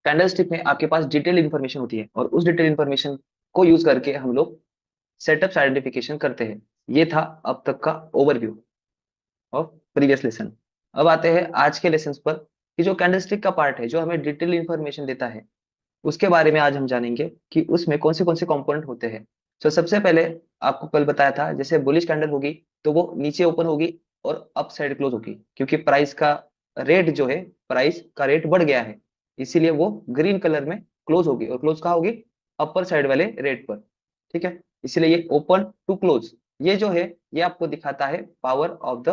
Candlestick में आपके पास detail information होती है और उस डिटेल इन्फॉर्मेशन को यूज करके हम लोग सेटअप आइडेंटिफिकेशन करते हैं। ये था अब तक का ओवरव्यू ऑफ प्रीवियस लेसन। अब आते हैं आज के लेसन पर कि जो कैंडलस्टिक का पार्ट है जो हमें डिटेल इन्फॉर्मेशन देता है उसके बारे में आज हम जानेंगे कि उसमें कौन से कंपोनेंट होते हैं। तो सबसे पहले आपको कल बताया था जैसे बुलिश कैंडल होगी तो वो नीचे ओपन होगी और अप साइड क्लोज होगी क्योंकि प्राइस का रेट जो है, प्राइस का रेट बढ़ गया है, इसीलिए वो ग्रीन कलर में क्लोज होगी और क्लोज कहाँ होगी? अपर साइड वाले रेट पर। ठीक है, इसलिए ये ओपन टू क्लोज ये जो है ये आपको दिखाता है power of the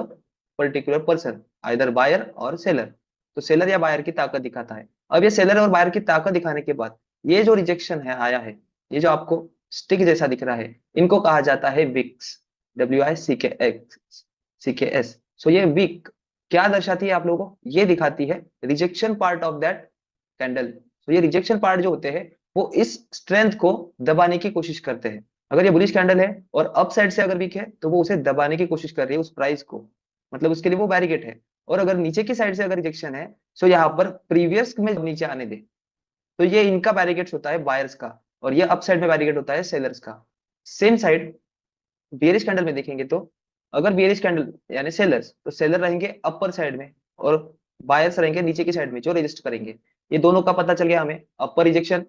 particular person, either buyer और सेलर। तो सेलर या बायर की ताकत दिखाता है। अब ये सेलर और बायर की ताकत दिखाने के बाद ये जो रिजेक्शन है आया है, ये जो आपको स्टिक जैसा दिख रहा है, इनको कहा जाता है विक्स, WICKS। सो ये विक क्या दर्शाती है आप लोगों को? ये दिखाती है rejection part of that candle. तो ये रिजेक्शन पार्ट जो होते हैं वो इस स्ट्रेंथ को दबाने की कोशिश करते हैं। अगर ये बुलिश कैंडल है और अप साइड से अगर वीक है तो वो उसे दबाने की कोशिश कर रही है उस प्राइस को, मतलब उसके लिए वो बैरिकेड है। और अगर नीचे की साइड से अगर रिजेक्शन है तो यहाँ पर प्रीवियस में नीचे आने दे, तो ये इनका बैरिकेड होता है बायर्स का और ये अप साइड में बैरिकेड होता है सेलर्स का। सेम साइड बियरिश कैंडल में देखेंगे तो अगर बियरिश कैंडल यानी सेलर्स, तो सेलर रहेंगे अपर साइड में और बायर्स रहेंगे नीचे की साइड में जो रजिस्ट करेंगे। ये दोनों का पता चल गया हमें। अपर रिजेक्शन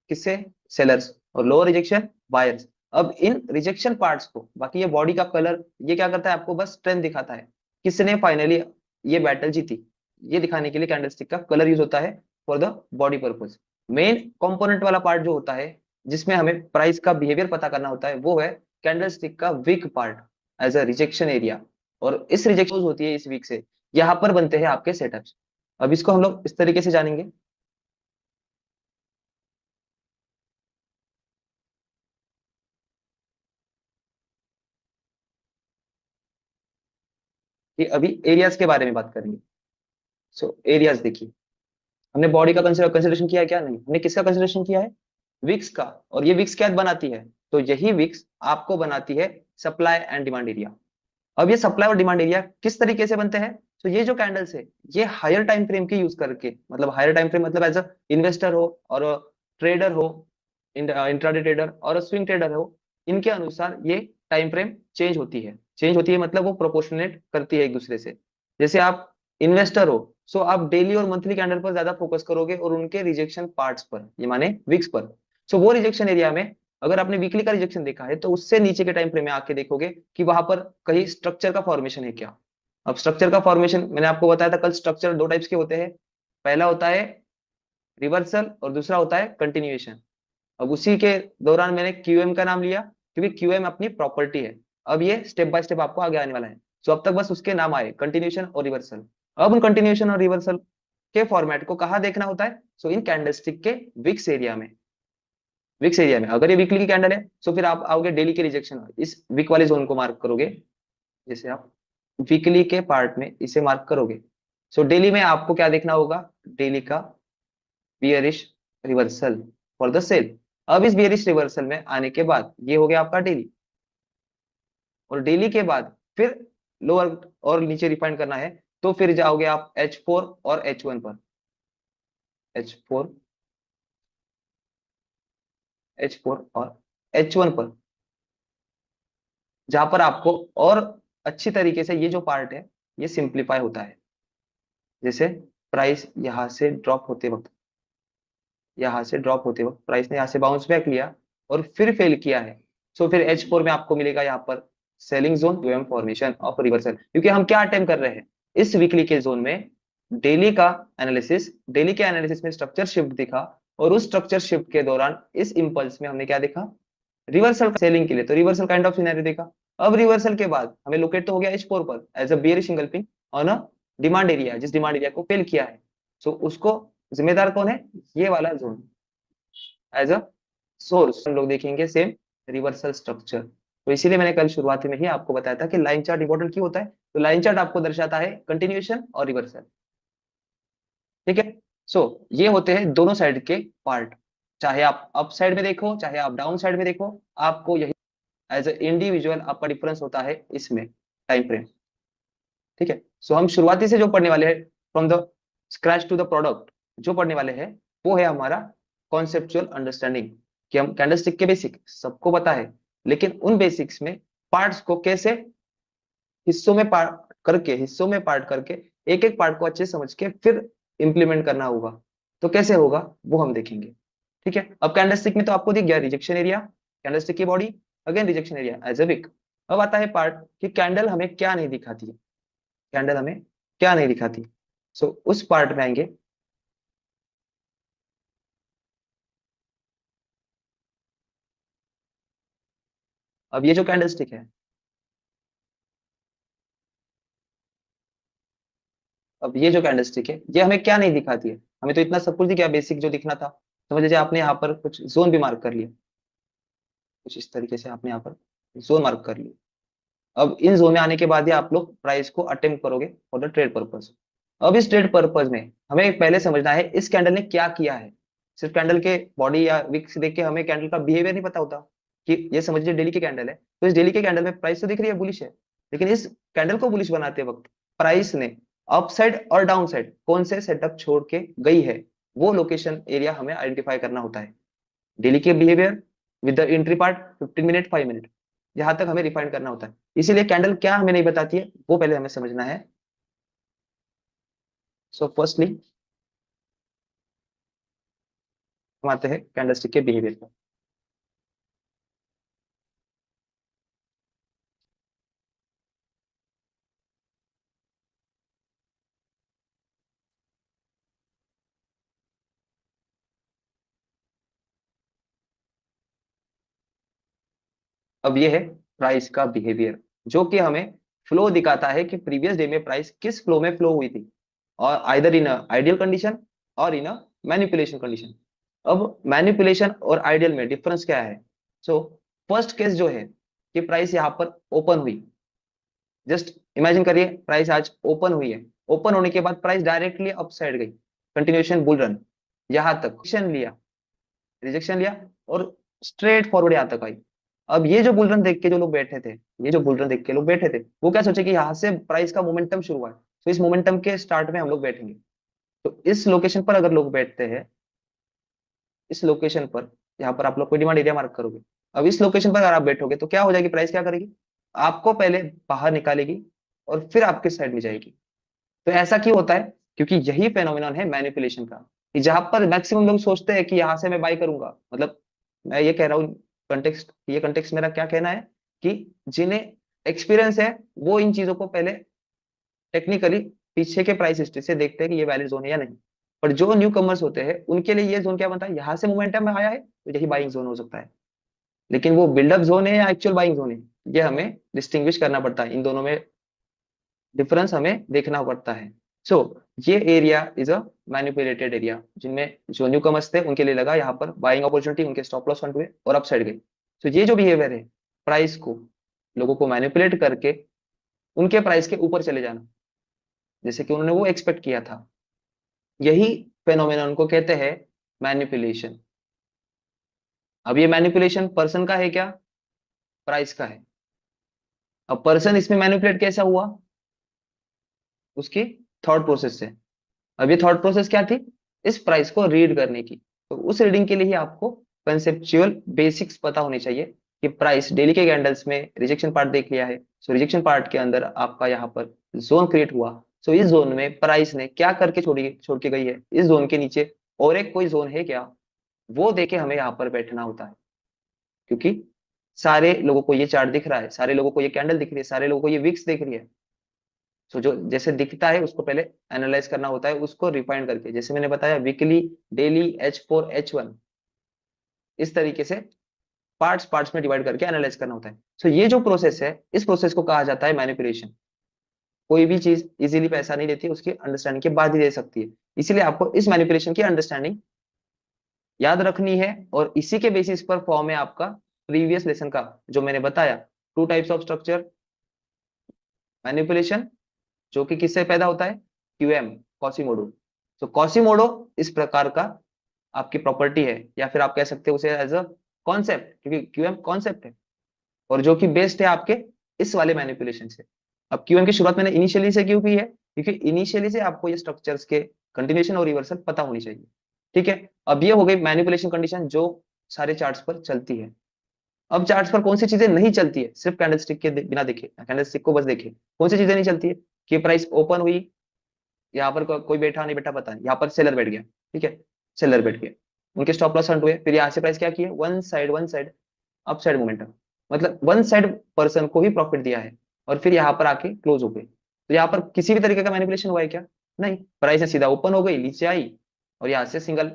किससे? सेलर्स, और लोअर रिजेक्शन बायर्स। अब इन रिजेक्शन पार्ट्स को, बाकी ये बॉडी का कलर ये क्या करता है? आपको बस स्ट्रेंथ दिखाता है किसने फाइनली ये बैटल जीती, ये दिखाने के लिए कैंडलस्टिक का कलर यूज होता है for the body purpose. Main component वाला पार्ट जो होता है जिसमें हमें प्राइस का बिहेवियर पता करना होता है वो है कैंडलस्टिक का weak part as a rejection area. और इस रिजेक्शन होती है इस वीक से, यहाँ पर बनते हैं आपके सेटअप्स। अब इसको हम लोग इस तरीके से जानेंगे कि अभी एरियाज के बारे में बात करेंगे। सो एरियाज देखिए, हमने बॉडी का कंसिडरेशन किया है क्या? नहीं, हमने किसका कंसिडरेशन किया है? विक्स का। और ये विक्स क्या बनाती है? तो यही विक्स आपको बनाती है सप्लाई एंड डिमांड एरिया। अब ये सप्लाई और डिमांड एरिया किस तरीके से बनते हैं? तो ये जो कैंडल्स है ये हायर टाइम फ्रेम की यूज करके, मतलब हायर टाइम फ्रेम मतलब एज अ इन्वेस्टर हो और ट्रेडर हो, इंट्राडे ट्रेडर और स्विंग ट्रेडर हो, इनके अनुसार ये टाइम फ्रेम चेंज होती है मतलब वो प्रोपोर्शनेट करती है एक दूसरे से। जैसे आप इन्वेस्टर हो सो आप डेली और मंथली कैंडल पर ज्यादा फोकस करोगे और उनके रिजेक्शन पार्ट्स पर, ये माने विक्स पर। सो वो रिजेक्शन एरिया में अगर आपने वीकली का रिजेक्शन देखा है तो उससे नीचे के टाइम फ्रेम में आके देखोगे कि वहां पर कहीं स्ट्रक्चर का फॉर्मेशन है क्या। अब स्ट्रक्चर का फॉर्मेशन मैंने आपको बताया था कल, स्ट्रक्चर दो टाइप्स के होते हैं। पहला होता है रिवर्सल और दूसरा होता है कंटिन्यूएशन। अब उसी के दौरान मैंने क्यूएम का नाम लिया क्योंकि क्यूएम अपनी प्रॉपर्टी है। अब ये स्टेप बाय स्टेप आपको आगे आने वाला है। सो अब तक बस उसके नाम आए, कंटिन्यूएशन और रिवर्सल। अब उन कंटिन्यूएशन और रिवर्सल के फॉर्मेट को कहाँ देखना होता है? सो इन कैंडलस्टिक के विक्स एरिया में। विक्स एरिया में अगर ये वीकली की कैंडल है तो फिर आप आओगे डेली के रिजेक्शन, इस वीक वाले जोन को मार्क करोगे। जैसे आप वीकली के पार्ट में इसे मार्क करोगे, सो डेली में आपको क्या देखना होगा? डेली का bearish reversal for the sale. अब इस बियरिश रिवर्सल में आने के बाद ये हो गया आपका डेली, और डेली के बाद फिर लोअर और नीचे रिफाइन करना है तो फिर जाओगे आप H4 और H1 पर। H4, H4 और H1 पर, जहां पर आपको और अच्छी तरीके से ये जो पार्ट है ये सिंप्लीफाई होता है। जैसे प्राइस यहाँ से ड्रॉप होते वक्त प्राइस ने यहाँ से बाउंस बैक लिया और फिर फेल किया है। सो फिर H4 में आपको मिलेगा यहाँ पर selling zone UM formation of reversal, क्योंकि हम क्या अटेम्प्ट कर रहे हैं इस वीकली के जोन में? डेली के एनालिसिस में स्ट्रक्चर शिफ्ट दिखा और उस स्ट्रक्चर शिफ्ट के दौरान इस इंपल्स में हमने क्या देखा? रिवर्सल सेलिंग के लिए, तो रिवर्सल काइंड ऑफ सिनेरियो देखा। अब रिवर्सल के बाद हमें लोकेट तो हो गया H4 पर as a bearish engulfing on a demand area, जिस डिमांड एरिया को फेल किया है। सो उसको जिम्मेदार कौन है? ये वाला जोन एज अ सोर्स हम लोग देखेंगे सेम रिवर्सल स्ट्रक्चर। तो इसीलिए मैंने कल शुरुआती में ही आपको बताया था कि लाइन चार्ट इंपॉर्टेंट क्यों होता है। तो लाइन चार्ट आपको दर्शाता है कंटिन्यूएशन और रिवर्सल। ठीक है, सो ये होते हैं दोनों साइड के पार्ट, चाहे आप अप साइड में देखो चाहे आप डाउन साइड में देखो, आपको यही एज ए इंडिविजुअल आपका डिफरेंस होता है इसमें टाइम फ्रेम। ठीक है, सो हम शुरुआती से जो पढ़ने वाले हैं from the scratch to the product जो पढ़ने वाले हैं, वो है हमारा कॉन्सेप्चुअल अंडरस्टैंडिंग, कि हम कैंडलस्टिक के बेसिक सबको पता है, लेकिन उन बेसिक्स में पार्ट्स को कैसे हिस्सों में पार्ट करके एक एक पार्ट को अच्छे से समझ के फिर इंप्लीमेंट करना होगा। तो कैसे होगा वो हम देखेंगे। ठीक है, अब कैंडलस्टिक में तो आपको दिख गया रिजेक्शन एरिया, कैंडलस्टिक की body, again rejection area as a wick. अब आता है पार्ट कि कैंडल हमें क्या नहीं दिखाती है, कैंडल हमें क्या नहीं दिखाती। सो उस पार्ट में आएंगे। अब ये जो कैंडलस्टिक है, अब ये जो कैंडलस्टिक है ये हमें क्या नहीं दिखाती है, हमें तो इतना सब कुछ दिख गया बेसिक जो दिखना था। समझ लीजिए आपने यहाँ पर कुछ जोन भी मार्क कर लिया, कुछ इस तरीके से आपने यहाँ पर जोन मार्क कर लिया। अब इन जोन में आने के बाद ही आप लोग प्राइस को अटेम्प्ट करोगे फॉर द ट्रेड पर्पज। अब इस ट्रेड पर्पज में हमें पहले समझना है इस कैंडल ने क्या किया है। सिर्फ कैंडल के बॉडी या विक्स देख के हमें कैंडल का बिहेवियर नहीं पता होता। कि ये समझिए डेली की कैंडल है, तो इस डेली के कैंडल में प्राइस तो दिख रही है बुलिश है, लेकिन इस कैंडल को बुलिश बनाते वक्त प्राइस ने अप साइड और डाउन साइड कौन से सेटअप छोड़ के गई है, वो लोकेशन एरिया हमें आइडेंटिफाई करना होता है। डेली के behaviour with the entry part 15 minute 5 minute, यहाँ तक हमें रिफाइन करना होता है। इसीलिए कैंडल क्या हमें नहीं बताती है वो पहले हमें समझना है। सो फर्स्टली हम आते हैं कैंडलस्टिक के बिहेवियर पर। अब ये है प्राइस का बिहेवियर, जो कि हमें फ्लो दिखाता है कि प्रीवियस डे में प्राइस किस फ्लो में फ्लो हुई थी, और आइदर इन आइडियल कंडीशन और इन मैनिपुलेशन कंडीशन। अब मैनिपुलेशन और आइडियल में डिफरेंस क्या है। सो फर्स्ट केस जो है कि प्राइस यहाँ पर ओपन हुई, जस्ट इमेजिन करिए प्राइस आज ओपन हुई है, ओपन होने के बाद प्राइस डायरेक्टली अप साइड गई, कंटिन्यूएशन बुल रन, यहां तक रिजेक्शन लिया और स्ट्रेट फॉरवर्ड यहाँ तक आई। अब ये जो बुल रन देख के जो लोग बैठे थे, ये जो बुल रन देख के लोग बैठे थे, वो क्या सोचे कि यहाँ से प्राइस का मोमेंटम शुरू हुआ है, तो इस मोमेंटम के स्टार्ट में हम लोग बैठेंगे। तो इस लोकेशन पर अगर लोग बैठते हैं, इस लोकेशन पर, यहाँ पर आप लोग कोई डिमांड एरिया मार्क करोगे, अब इस लोकेशन पर अगर आप बैठोगे तो क्या हो जाएगी, प्राइस क्या करेगी, आपको पहले बाहर निकालेगी और फिर आपके साइड में जाएगी। तो ऐसा क्यों होता है, क्योंकि यही फेनोमेनॉन है मैनिपुलेशन का, कि जहां पर मैक्सिमम लोग सोचते हैं कि यहां से मैं बाई करूंगा, मतलब मैं ये कह रहा हूँ कंटेक्स्ट, ये कंटेक्स्ट मेरा क्या कहना है कि जिन्हें एक्सपीरियंस है वो इन चीजों को पहले टेक्निकली पीछे के प्राइस हिस्ट्री से देखते हैं कि ये वैलिड जोन है या नहीं। पर जो न्यू कमर्स होते हैं उनके लिए ये जोन क्या बनता है, यहाँ से मोमेंटम में आया है तो यही बाइंग जोन हो सकता है, लेकिन वो बिल्डअप जोन है या एक्चुअल बाइंग जोन है, ये हमें डिस्टिंग्विश करना पड़ता है, इन दोनों में डिफरेंस हमें देखना पड़ता है। सो ये area is a manipulated area, जिनमें जो न्यू कमर्स थे उनके लिए लगा यहाँ पर बाइंग अपॉर्चुनिटी, उनके स्टॉप लॉस फंड हुए और अप साइड गए। तो ये जो बिहेवियर है प्राइस को, लोगों को मैनिपुलेट करके उनके प्राइस के ऊपर चले जाना, जैसे कि उन्होंने वो एक्सपेक्ट किया था, यही फेनोमेनन को कहते हैं मैनिपुलेशन। अब ये मैनिपुलेशन पर्सन का है क्या, प्राइस का है। अब पर्सन इसमें मैनिपुलेट कैसा हुआ, उसकी थॉट प्रोसेस से। अब ये थॉट प्रोसेस क्या थी, इस प्राइस को रीड करने की। तो उस रीडिंग के लिए ही आपको कंसेप्चुअल बेसिक्स पता होने चाहिए कि प्राइस डेली के कैंडल्स में रिजेक्शन पार्ट देख लिया है, सो रिजेक्शन पार्ट के अंदर आपका यहाँ पर जोन क्रिएट हुआ, सो इस जोन में प्राइस ने क्या करके छोड़ के गई है, इस जोन के नीचे और एक कोई जोन है क्या, वो देके हमें यहाँ पर बैठना होता है। क्योंकि सारे लोगों को ये चार्ट दिख रहा है, सारे लोगों को ये कैंडल दिख रही है, सारे लोगों को ये विक्स दिख रही है, तो जो जैसे दिखता है उसको पहले एनालाइज करना होता है, उसको रिफाइन करके, जैसे मैंने बताया वीकली, डेली, H4 H1, इस तरीके से पार्ट्स पार्ट्स में डिवाइड करके एनालाइज करना होता है। सो ये जो प्रोसेस है, इस प्रोसेस को कहा जाता है मैनिपुलेशन। कोई भी चीज इजीली पैसा नहीं देती, उसकी अंडरस्टैंडिंग के बाद ही दे सकती है, इसीलिए आपको इस मैनिपुलेशन की अंडरस्टैंडिंग याद रखनी है, और इसी के बेसिस पर फॉर्म है आपका प्रीवियस लेसन का जो मैंने बताया, two types of structure manipulation, जो कि किससे पैदा होता है, क्यूएम, कॉसिमोडो। तो कॉसिमोडो इस प्रकार का आपकी प्रॉपर्टी है, या फिर आप कह सकते हो उसे एज अ कॉन्सेप्ट, क्योंकि क्यूएम कॉन्सेप्ट है और जो कि बेस्ड है आपके इस वाले मैनिपुलेशन से। अब क्यूएम की शुरुआत मैंने इनिशियली से क्यों की है, क्योंकि इनिशियली से आपको ये स्ट्रक्चर्स के कंटिन्यूएशन और रिवर्सल पता होनी चाहिए। ठीक है, अब ये हो गई मैनिपुलेशन कंडीशन जो सारे चार्ट्स पर चलती है। अब चार्ट्स पर कौन सी चीजें नहीं चलती है, सिर्फ कैंडलस्टिक के बिना देखे, कैंडलस्टिक को बस देखे, कौन सी चीजें नहीं चलती है कि प्राइस ओपन हुई, यहाँ पर कोई बैठा नहीं बैठा पता नहीं, यहाँ पर सेलर बैठ गया, ठीक है, सेलर बैठ गया, उनके स्टॉप लॉस हंट हुए, फिर यहाँ से प्राइस क्या किया, one side up side momentum, मतलब वन साइड पर्सन को ही प्रॉफिट दिया है, और फिर यहाँ पर आके क्लोज हो गए। तो यहाँ पर किसी भी तरीके का मैनिपुलेशन हुआ है क्या, नहीं, प्राइस ने सीधा ओपन हो गई, नीचे आई, और यहाँ से single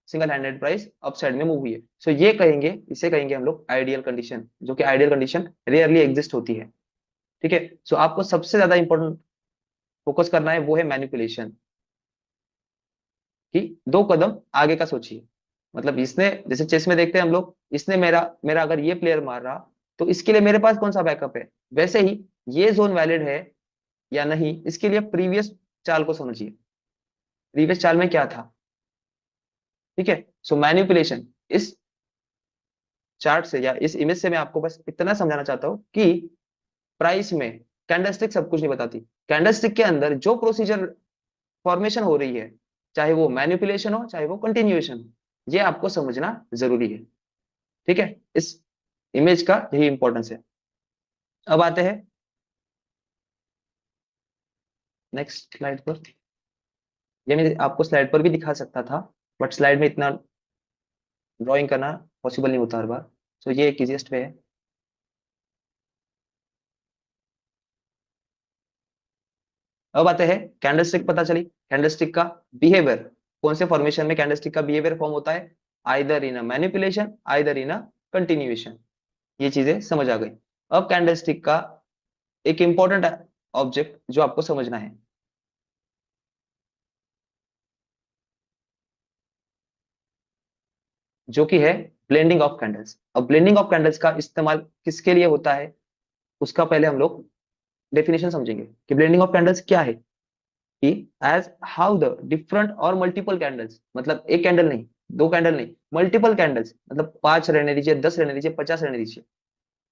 single handed price up side में मूव हुई है। सो ये कहेंगे, इसे कहेंगे हम लोग आइडियल कंडीशन, जो कि आइडियल कंडीशन रेयरली एग्जिस्ट होती है। ठीक है, सो आपको सबसे ज्यादा इंपॉर्टेंट फोकस करना है वो है मैनिपुलेशन, कि दो कदम आगे का सोचिए। मतलब इसने, जैसे चेस में देखते हैं हम लोग, इसने मेरा मेरा अगर ये प्लेयर मार रहा, तो इसके लिए मेरे पास कौन सा बैकअप है, वैसे ही ये जोन वैलिड है या नहीं, इसके लिए प्रीवियस चाल को समझिए, प्रीवियस चाल में क्या था। ठीक है, सो मैनिपुलेशन, इस चार्ट से या इस इमेज से मैं आपको बस इतना समझाना चाहता हूं कि प्राइस में कैंडलस्टिक सब कुछ नहीं बताती, कैंडलस्टिक के अंदर जो प्रोसीजर फॉर्मेशन हो रही है, चाहे वो मैनिपुलेशन हो चाहे वो कंटिन्यूएशन हो, ये आपको समझना जरूरी है। ठीक है, इस इमेज का यही इंपॉर्टेंस है। अब आते हैं नेक्स्ट स्लाइड पर। ये मैं आपको स्लाइड पर भी दिखा सकता था, बट स्लाइड में इतना ड्राइंग करना पॉसिबल नहीं होता हर बार, तो ये एक इजिएस्ट वे है। अब आते हैं कैंडलस्टिक, पता चली कैंडलस्टिक का बिहेवियर, कौन से फॉर्मेशन में कैंडलस्टिक का बिहेवियर फॉर्म होता है, either in a manipulation either in a continuation, ये चीजें समझ आ गई। अब कैंडलस्टिक का एक इंपॉर्टेंट ऑब्जेक्ट जो आपको समझना है, जो कि है ब्लेंडिंग ऑफ कैंडल्स। अब ब्लेंडिंग ऑफ कैंडल्स का इस्तेमाल किसके लिए होता है, उसका पहले हम लोग डेफिनेशन समझेंगे कि ब्लेंडिंग ऑफ कैंडल्स क्या है, कि एज हाउ द डिफरेंट और मल्टीपल कैंडल्स, मतलब एक कैंडल नहीं, दो कैंडल नहीं, मल्टीपल कैंडल्स, मतलब 5 रहने दीजिए, 10 रहने दीजिए, 50 रहने दीजिए,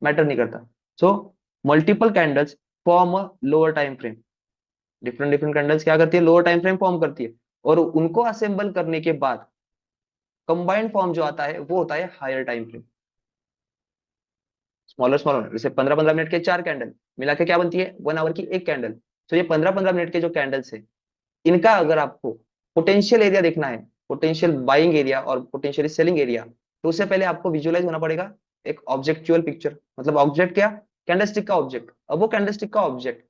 मैटर नहीं करता। So multiple candles form a lower time frame, different different candles क्या करती है, लोअर टाइम फ्रेम फॉर्म करती है, और उनको असेंबल करने के बाद कंबाइंड फॉर्म जो आता है वो होता है higher time frame, smaller smaller, जैसे 15-15 मिनट के 4 कैंडल मिला के क्या बनती है, 1 आवर की एक कैंडल। तो ये 15-15 मिनट के जो कैंडल्स है, इनका अगर आपको पोटेंशियल एरिया देखना है, पोटेंशियल बाइंग एरिया और पोटेंशियल सेलिंग एरिया, तो उससे पहले आपको विजुअलाइज होना पड़ेगा एक ऑब्जेक्चुअल पिक्चर, मतलब ऑब्जेक्ट क्या, कैंडलस्टिक का ऑब्जेक्ट। अब वो कैंडलस्टिक का ऑब्जेक्ट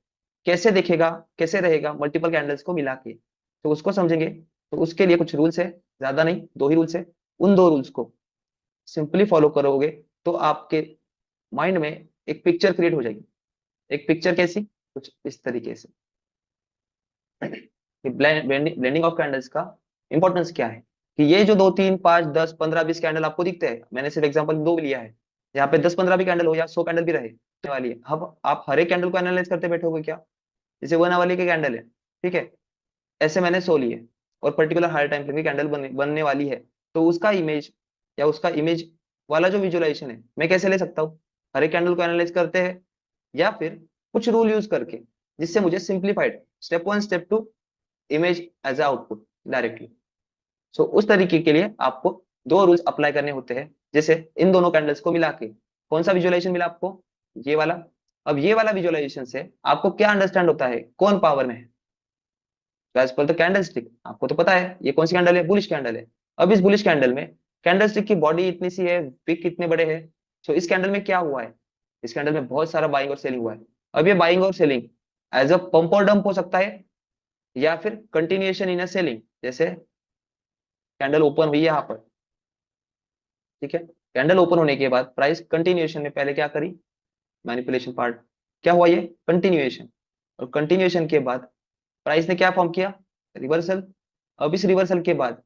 कैसे दिखेगा, कैसे रहेगा मल्टीपल कैंडल्स को मिला के, तो उसको समझेंगे। तो उसके लिए कुछ रूल्स है, ज्यादा नहीं, 2 ही रूल्स है, उन 2 रूल्स को सिंपली फॉलो करोगे तो आपके माइंड में एक पिक्चर क्रिएट हो जाएगी। एक पिक्चर कैसी, कुछ इस तरीके से। ब्लेंडिंग ऑफ कैंडल्स का इंपॉर्टेंस क्या है, कि ये जो 2 3 5 10 15 20 कैंडल आपको दिखते हैं, मैंने सिर्फ एग्जांपल 2 लिया है, यहाँ पे 10 15 भी कैंडल हो या 100 कैंडल भी रहे तो वाली है। अब आप हर एक कैंडल को एनालाइज करते बैठोगे क्या, जैसे 1 आवर वाली की कैंडल है, ठीक है, ऐसे मैंने 100 लिए, और पर्टिकुलर हाई टाइम फ्रेम की कैंडल बनने वाली है, तो उसका इमेज या उसका इमेज वाला जो विजुअलाइजेशन है मैं कैसे ले सकता हूँ, हर एक कैंडल को एनालाइज करते हैं, या फिर कुछ रूल यूज करके, जिससे मुझे simplified step 1 step 2 image as output directly. So उस तरीके के लिए आपको 2 रूल्स अप्लाई करने होते हैं, जैसे इन दोनों कैंडल्स को मिला के कौन सा विजुअलाइजेशन मिला आपको, ये वाला। अब ये वाला विजुअलाइजेशन से आपको क्या अंडरस्टैंड होता है, कौन पावर में है, as per the candle stick आपको तो पता है ये कौन सी कैंडल है, बुलिश कैंडल है। अब इस बुलिश कैंडल में कैंडल स्टिक की बॉडी इतनी सी है, विक कितने बड़े हैं, तो इस कैंडल में क्या हुआ है, इस कैंडल में बहुत सारा बाइंग और सेलिंग हुआ है। अब ये बाइंग और सेलिंग एज अ पंप और डंप हो सकता है, या फिर कंटिन्यूएशन इन अ सेलिंग, जैसे कैंडल ओपन हुई है यहाँ पर, ठीक है, कैंडल ओपन होने के बाद प्राइस कंटिन्यूएशन में पहले क्या करी, मैनिपुलेशन पार्ट, क्या हुआ ये कंटिन्यूएशन, और कंटिन्यूएशन के बाद प्राइस ने क्या फॉर्म किया, रिवर्सल। अब इस रिवर्सल के बाद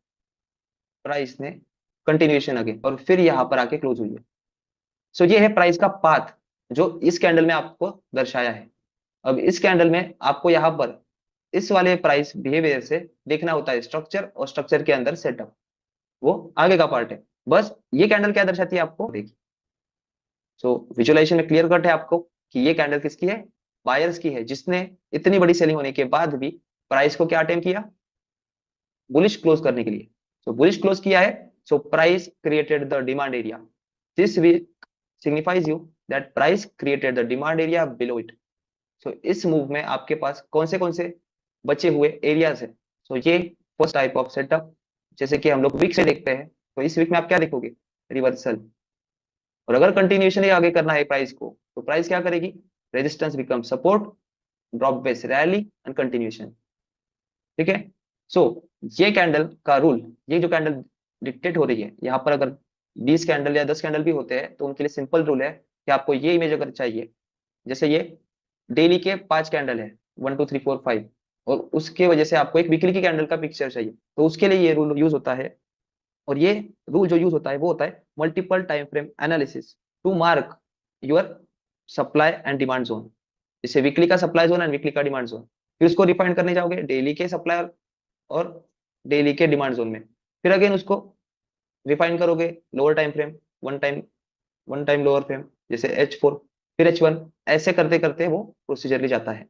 प्राइस ने कंटिन्यूएशन अगेन, और फिर यहाँ पर आके क्लोज हुई है। सो ये है प्राइस का पाथ जो इस कैंडल में आपको दर्शाया है। अब इस कैंडल में आपको यहाँ पर इस वाले प्राइस बिहेवियर से देखना होता है स्ट्रक्चर, और स्ट्रक्चर के अंदर सेटअप, वो आगे का पार्ट है। बस ये कैंडल क्या दर्शाती है आपको देखिए। सो विजुअलाइजेशन में क्लियर कट है आपको कि ये कैंडल किसकी है, बायर्स की है, जिसने इतनी बड़ी सेलिंग होने के बाद भी प्राइस को क्या अटेम्प्ट किया, बुलिश क्लोज करने के लिए। सो बुलिश क्लोज किया है, so price created the demand area, this week signifies you that price created the demand area below it. So इस मूव में आपके पास कौन से बचे हुए एरियाज है? सो ये फर्स्ट टाइप ऑफ सेटअप, जैसे कि हम लोग वीक से देखते हैं, तो इस वीक में आप क्या देखोगे? रिवर्सल। और अगर कंटिन्यूशन आगे करना है प्राइस को, तो प्राइस क्या करेगी? Resistance become support, drop base rally and continuation. ठीक है। सो ये कैंडल का रूल, ये जो कैंडल डिक्टेट हो रही है यहाँ पर, अगर 20 कैंडल या 10 कैंडल भी होते हैं तो उनके लिए सिंपल रूल है कि आपको ये इमेज अगर चाहिए, जैसे ये डेली के 5 कैंडल है, 1 2 3 4 5, और उसके वजह से आपको एक वीकली की कैंडल का पिक्चर चाहिए, तो उसके लिए ये रूल यूज होता है। और ये रूल जो यूज होता है वो होता है multiple time frame analysis to mark your supply and demand zone. जैसे वीकली का सप्लाई जोन एंड वीकली का डिमांड जोन, फिर उसको रिफाइन करने जाओगे डेली के सप्लाई और डेली के डिमांड जोन में, फिर अगेन उसको रिफाइन करोगे lower time frame, one time lower frame, जैसे H4, फिर H1, ऐसे करते करते वो प्रोसीजरली जाता है।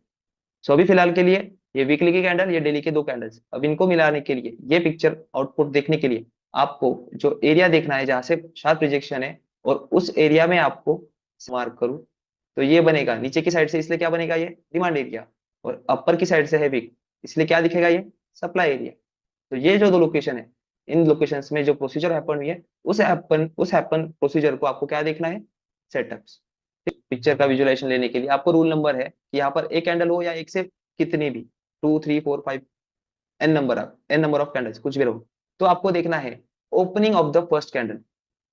सो अभी फिलहाल के लिए ये वीकली की कैंडल, ये डेली के 2 कैंडल्स, अब इनको मिलाने के लिए, ये पिक्चर आउटपुट देखने के लिए आपको जो एरिया देखना है जहां से शार्प रिजेक्शन है, और उस एरिया में आपको मार्क करूं, तो ये बनेगा नीचे की साइड से, इसलिए क्या बनेगा? ये डिमांड एरिया। और अपर की साइड से है वीक, इसलिए क्या दिखेगा? ये सप्लाई एरिया। तो ये जो 2 लोकेशन है, इन लोकेशंस में जो प्रोसीजर हैपन हुई है, उस हैपन प्रोसीजर को आपको क्या देखना है? सेटअप्स। पिक्चर का विजुअलाइजेशन लेने के लिए आपको रूल नंबर है कि यहाँ पर एक कैंडल हो या एक से कितने भी, 2 3 4 5, एन नंबर ऑफ कैंडल्स कुछ भी रहो, तो आपको देखना है opening of the first candle,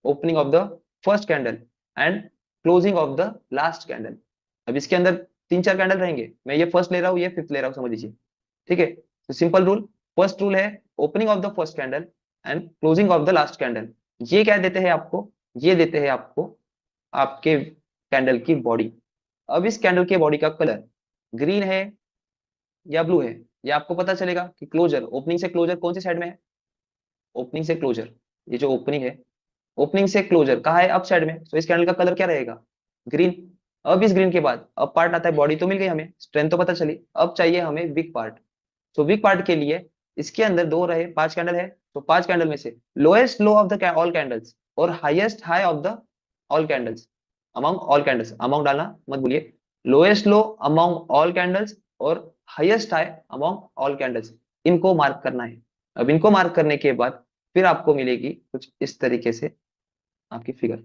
opening of the first candle and closing of the last candle. अब इसके अंदर 3 4 कैंडल रहेंगे, मैं ये फर्स्ट ले रहा हूँ, ये फिफ्थ ले रहा हूँ, समझ लीजिए। ठीक है। तो सिंपल रूल, फर्स्ट रूल है opening of the first candle and closing of the last candle. ये क्या देते हैं आपको? ये देते हैं आपको आपके कैंडल की बॉडी। अब इस कैंडल के बॉडी का कलर ग्रीन है या ब्लू है, ये आपको पता चलेगा कि क्लोजर, ओपनिंग से क्लोजर कौन सी साइड में है? ओपनिंग से क्लोजर, ये जो ओपनिंग है, ओपनिंग से क्लोजर कहाँ है? अप साइड में, तो इस कैंडल का कलर क्या रहेगा? ग्रीन। अब इस ग्रीन के बाद अब पार्ट आता है, बॉडी तो मिल गई हमें, स्ट्रेंथ तो पता चली, अब चाहिए हमें वीक पार्ट। तो वीक पार्ट के लिए इसके अंदर 2 रहे, 5 कैंडल है, तो 5 कैंडल में से lowest low of the all candles और highest high of the all candles, among all candles, among डालना मत भूलिए, lowest low among all candles और highest high among all candles, इनको मार्क करना है। अब इनको मार्क करने के बाद फिर आपको मिलेगी कुछ इस तरीके से आपकी फिगर।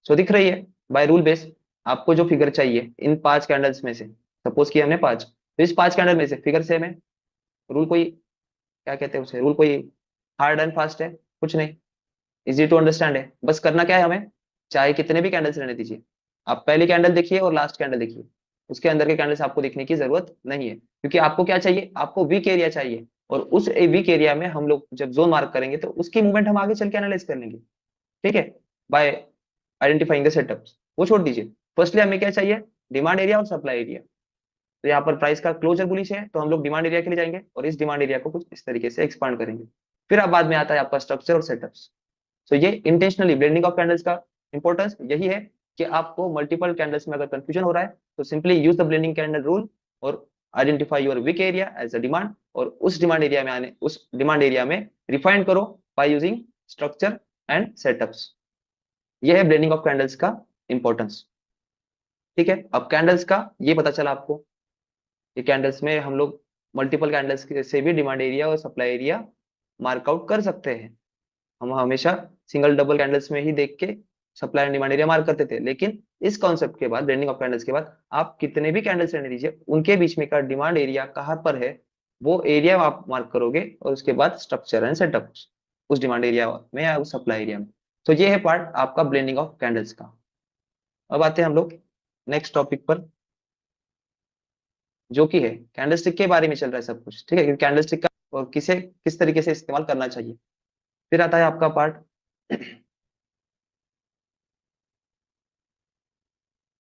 सो दिख रही है बाय रूल बेस, आपको जो फिगर चाहिए इन 5 कैंडल्स में से, सपोज कि हमने 5, तो इस 5 कैंडल में से फिगर से हमें रूल कोई, क्या कहते हैं उसे, रूल कोई हार्ड एंड फास्ट है? कुछ नहीं, इजी टू अंडरस्टैंड है। बस करना क्या है हमें, चाहे कितने भी कैंडल्स रहने दीजिए, आप पहली कैंडल देखिए और लास्ट कैंडल देखिए, उसके अंदर के कैंडल्स आपको देखने की जरूरत नहीं है, क्योंकि आपको क्या चाहिए? आपको वीक एरिया चाहिए, और उस वीक एरिया में हम लोग जब जोन मार्क करेंगे तो उसकी मूवमेंट हम आगे चल के एनालाइज कर लेंगे। ठीक है, बाय आइडेंटिफाइंग द सेटअप्स, वो छोड़ दीजिए। फर्स्टली हमें क्या चाहिए? डिमांड एरिया और सप्लाई एरिया। तो यहाँ पर प्राइस का क्लोजर बुलिश है, तो हम लोग डिमांड एरिया के लिए जाएंगे और इस डिमांड एरिया को कुछ इस तरीके से एक्सपांड करेंगे। फिर अब बाद में आता है आपका स्ट्रक्चर और सेटअप्स। सो ये इंटेंशनली ब्लेंडिंग ऑफ कैंडल्स का इंपॉर्टेंस यही है कि आपको मल्टीपल कैंडल्स में अगर कंफ्यूजन हो रहा है तो simply use the blending candle rule और identify your weak area as a demand, और उस डिमांड एरिया में रिफाइन करो by using structure and setups. ये है ब्लेंडिंग ऑफ कैंडल्स का इंपॉर्टेंस। ठीक है, अब कैंडल्स का ये पता चला आपको, ये कैंडल्स में हम लोग मल्टीपल कैंडल्स से भी डिमांड एरिया और सप्लाई एरिया मार्कआउट कर सकते हैं। हम हमेशा सिंगल डबल कैंडल्स में ही देख के supply and demand area mark करते थे, लेकिन इस कॉन्सेप्ट के बाद, ब्लेंडिंग ऑफ कैंडल्स के बाद, आप कितने भी कैंडल्स रहने दीजिए, उनके बीच में का डिमांड एरिया कहाँ पर है वो एरिया आप मार्क करोगे, और उसके बाद स्ट्रक्चर एंड सेटअप उस डिमांड एरिया में या उस सप्लाई एरिया में। तो ये है पार्ट आपका ब्लेंडिंग ऑफ कैंडल्स का। अब आते हैं हम लोग नेक्स्ट टॉपिक पर, जो कि है कैंडलस्टिक के बारे में चल रहा है सब कुछ। ठीक है, क्योंकि कैंडलस्टिक का और किसे किस तरीके से इस्तेमाल करना चाहिए। फिर आता है आपका पार्ट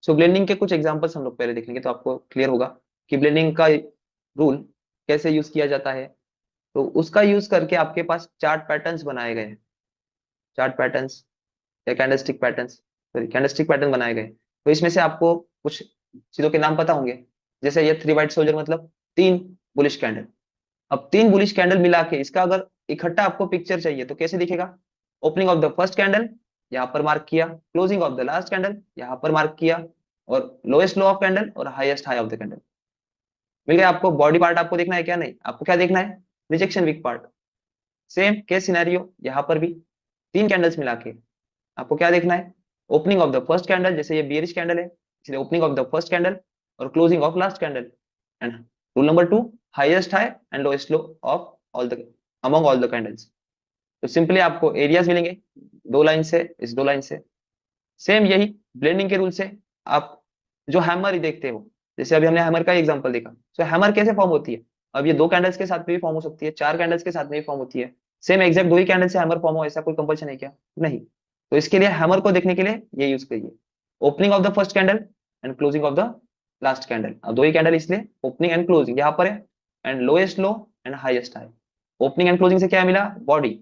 सो ब्लेंडिंग के कुछ एग्जांपल्स हम लोग पहले देखेंगे, तो आपको क्लियर होगा कि ब्लेंडिंग का रूल कैसे यूज किया जाता है। तो उसका यूज करके आपके पास चार्ट पैटर्न्स बनाए गए हैं, चार्ट पैटर्न्स या candlestick patterns, sorry candlestick pattern बनाए गए। तो इसमें से आपको कुछ चीजों के नाम पता होंगे, जैसे ये 3 व्हाइट सोल्जर मतलब 3 बुलिश कैंडल। अब 3 बुलिश कैंडल मिला के इसका अगर इकट्ठा आपको पिक्चर चाहिए तो कैसे दिखेगा? Opening of the first candle यहाँ पर मार्क किया, closing of the last candle यहाँ पर मार्क किया, और लोएस्ट लो ऑफ कैंडल और highest high of the candle. मिल गया आपको? बॉडी पार्ट आपको देखना है क्या? नहीं, आपको क्या देखना है? Rejection weak part. Same case scenario यहाँ पर भी, 3 कैंडल्स मिला के आपको क्या देखना है? Opening of the first candle, जैसे ये बियरिश कैंडल है इसलिए opening of the first candle और closing of last candle. And rule number 2, highest high and lowest low of all the among all the candles. तो simply आपको areas मिलेंगे 2 line से, इस 2 लाइन से। सेम यही ब्लेंडिंग के रूल से आप जो हैमर ही देखते हो, जैसे अभी हमने हैमर का एग्जांपल देखा, तो हैमर कैसे फॉर्म होती है? अब ये 2 कैंडल्स के साथ में भी फॉर्म हो सकती है, 4 कैंडल्स के साथ में भी फॉर्म होती है। सेम एग्जैक्ट 2 ही कैंडल से हैमर फॉर्म हो ऐसा कोई कंपल्शन है क्या? नहीं। तो इसके लिए हैमर को देखने के लिए ये यूज करिए, opening of the first candle and closing of the last candle. अब 2 ही कैंडल इसलिए ओपनिंग एंड क्लोजिंग यहाँ पर है, and lowest low and highest high. Opening and closing से क्या मिला? बॉडी।